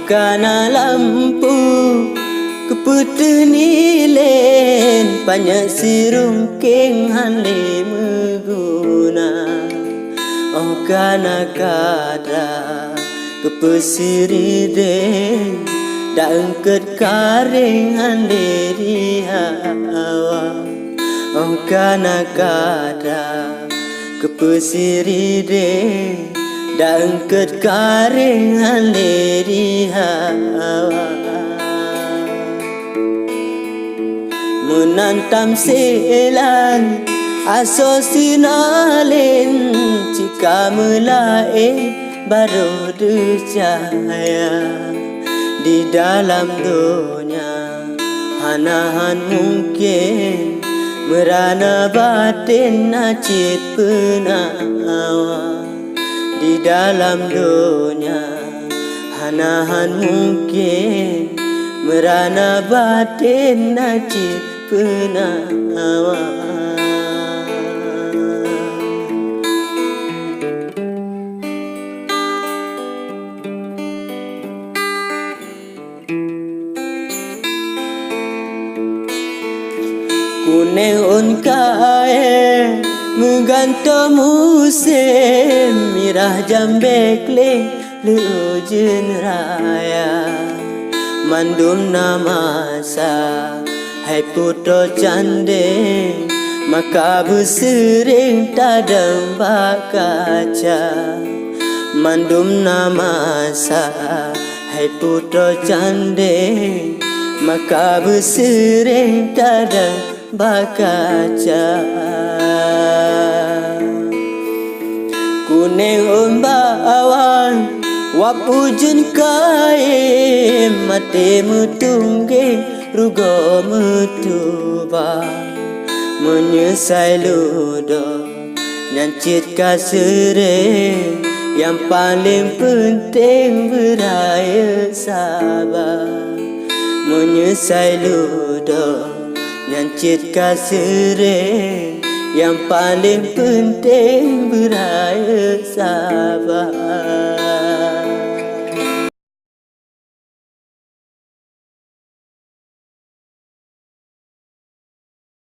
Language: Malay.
Kana lampu keputih nilen banyak sirung keng hande meguna. Kana kada kepesiri den daengket karing hande dihawa. Kana kada kepesiri den daengket karing hande dihawa. Menantam selan aso sinalen jika melae baru cahaya di dalam dunia hanahan mungkin merana batin acit penawa. Di dalam dunia hanahan mungkin merana batin acit penawa. Kuning unkae mengganto musim mirah jambekle leujen raya. Mandum namasa hai puto cande maka bersering tadang bakaca. Mandum namasa hai puto cande maka bersering tadang bakaca. Kuning umbawan wapujun kae mate mutungge rugo mutuba. Menyesai ludo nyancit kasere yang paling penting beraya sabar. Menyesai ludo nyancit kasere yang paling penting beraya sabar.